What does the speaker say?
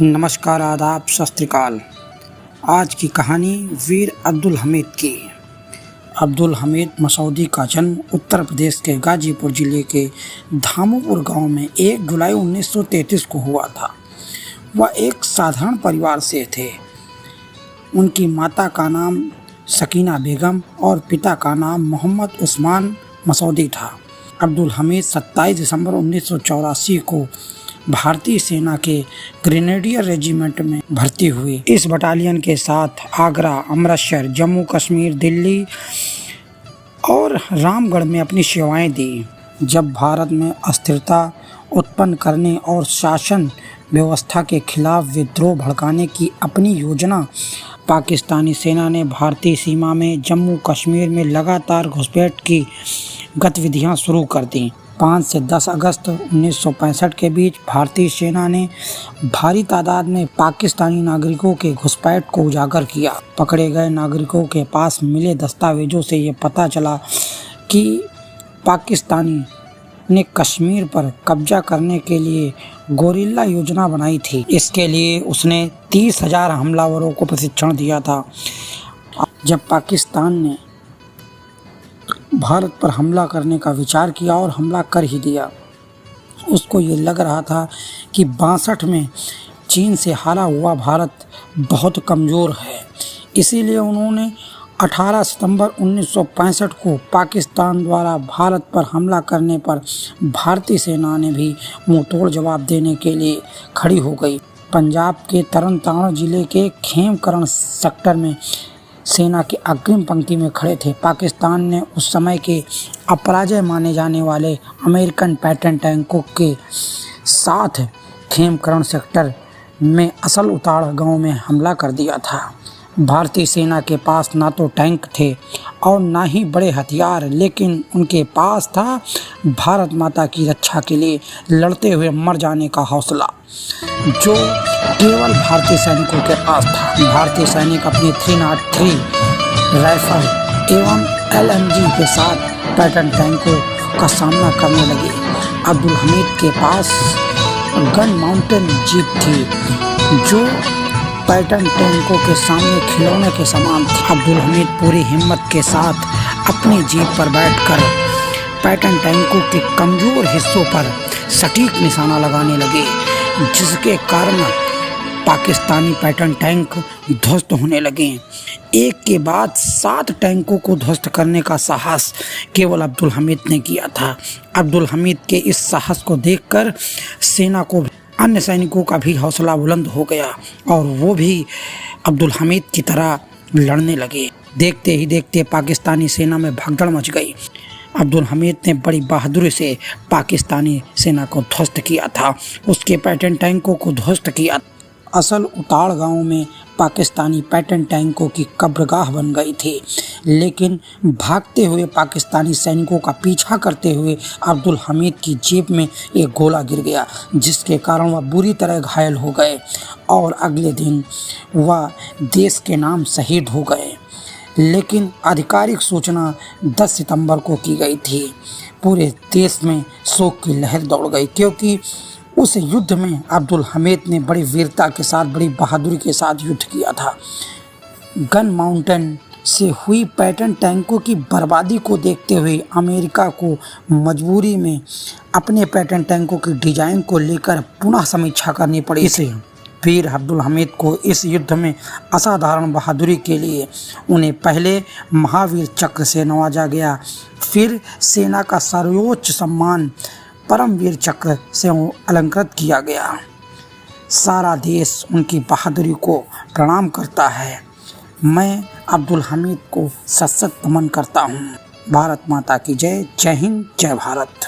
नमस्कार, आदाब, सत श्री अकाल। आज की कहानी वीर अब्दुल हमीद की। अब्दुल हमीद मसूदी का जन्म उत्तर प्रदेश के गाजीपुर जिले के धामोपुर गांव में 1 जुलाई 1933 को हुआ था। वह एक साधारण परिवार से थे। उनकी माता का नाम सकीना बेगम और पिता का नाम मोहम्मद उस्मान मसूदी था। अब्दुल हमीद 27 दिसंबर 1984 को भारतीय सेना के ग्रेनेडियर रेजिमेंट में भर्ती हुए। इस बटालियन के साथ आगरा, अमृतसर, जम्मू कश्मीर, दिल्ली और रामगढ़ में अपनी सेवाएं दी। जब भारत में अस्थिरता उत्पन्न करने और शासन व्यवस्था के खिलाफ विद्रोह भड़काने की अपनी योजना पाकिस्तानी सेना ने भारतीय सीमा में जम्मू कश्मीर में लगातार घुसपैठ की गतिविधियां शुरू कर दी। 5 से 10 अगस्त 1965 के बीच भारतीय सेना ने भारी तादाद में पाकिस्तानी नागरिकों के घुसपैठ को उजागर किया। पकड़े गए नागरिकों के पास मिले दस्तावेजों से ये पता चला कि पाकिस्तानी ने कश्मीर पर कब्जा करने के लिए गोरिल्ला योजना बनाई थी। इसके लिए उसने 30,000 हमलावरों को प्रशिक्षण दिया था। जब पाकिस्तान ने भारत पर हमला करने का विचार किया और हमला कर ही दिया, उसको ये लग रहा था कि 62 में चीन से हारा हुआ भारत बहुत कमज़ोर है। इसीलिए उन्होंने 18 सितंबर 1965 को पाकिस्तान द्वारा भारत पर हमला करने पर भारतीय सेना ने भी मुंहतोड़ जवाब देने के लिए खड़ी हो गई। पंजाब के तरन तारण जिले के खेमकरण सेक्टर में सेना की अग्रिम पंक्ति में खड़े थे। पाकिस्तान ने उस समय के अपराजय माने जाने वाले अमेरिकन पैटर्न टैंकों के साथ खेमकरण सेक्टर में असल उताड़ गांव में हमला कर दिया था। भारतीय सेना के पास ना तो टैंक थे और ना ही बड़े हथियार, लेकिन उनके पास था भारत माता की रक्षा के लिए लड़ते हुए मर जाने का हौसला, जो केवल भारतीय सैनिकों के पास था। भारतीय सैनिक अपनी 303 राइफल एवं LMG के साथ पैटर्न टैंकों का सामना करने लगे। अब्दुल हमीद के पास गन माउंटेन जीप थी, जो पैटर्न टैंकों के सामने खिलौने के समान थी। अब्दुल हमीद पूरी हिम्मत के साथ अपनी जीप पर बैठकर पैटर्न टैंकों के कमज़ोर हिस्सों पर सटीक निशाना लगाने लगे, जिसके कारण पाकिस्तानी पैटर्न टैंक ध्वस्त होने लगे। एक के बाद 7 टैंकों को ध्वस्त करने का साहस केवल अब्दुल हमीद ने किया था। अब्दुल हमीद के इस साहस को देखकर सेना को अन्य सैनिकों का भी हौसला बुलंद हो गया और वो भी अब्दुल हमीद की तरह लड़ने लगे। देखते ही देखते पाकिस्तानी सेना में भगदड़ मच गई। अब्दुल हमीद ने बड़ी बहादुरी से पाकिस्तानी सेना को ध्वस्त किया था, उसके पैटर्न टैंकों को ध्वस्त किया। असल उताड़ गांव में पाकिस्तानी पैटर्न टैंकों की कब्रगाह बन गई थी, लेकिन भागते हुए पाकिस्तानी सैनिकों का पीछा करते हुए अब्दुल हमीद की जीप में एक गोला गिर गया, जिसके कारण वह बुरी तरह घायल हो गए और अगले दिन वह देश के नाम शहीद हो गए। लेकिन आधिकारिक सूचना 10 सितंबर को की गई थी। पूरे देश में शोक की लहर दौड़ गई, क्योंकि उस युद्ध में अब्दुल हमीद ने बड़ी वीरता के साथ, बड़ी बहादुरी के साथ युद्ध किया था। गन माउंटेन से हुई पैटर्न टैंकों की बर्बादी को देखते हुए अमेरिका को मजबूरी में अपने पैटर्न टैंकों की डिजाइन को लेकर पुनः समीक्षा करनी पड़ी। इसे वीर अब्दुल हमीद को इस युद्ध में असाधारण बहादुरी के लिए उन्हें पहले महावीर चक्र से नवाजा गया, फिर सेना का सर्वोच्च सम्मान परमवीर चक्र से अलंकृत किया गया। सारा देश उनकी बहादुरी को प्रणाम करता है। मैं अब्दुल हमीद को सत सत नमन करता हूँ। भारत माता की जय। जय हिंद, जय भारत।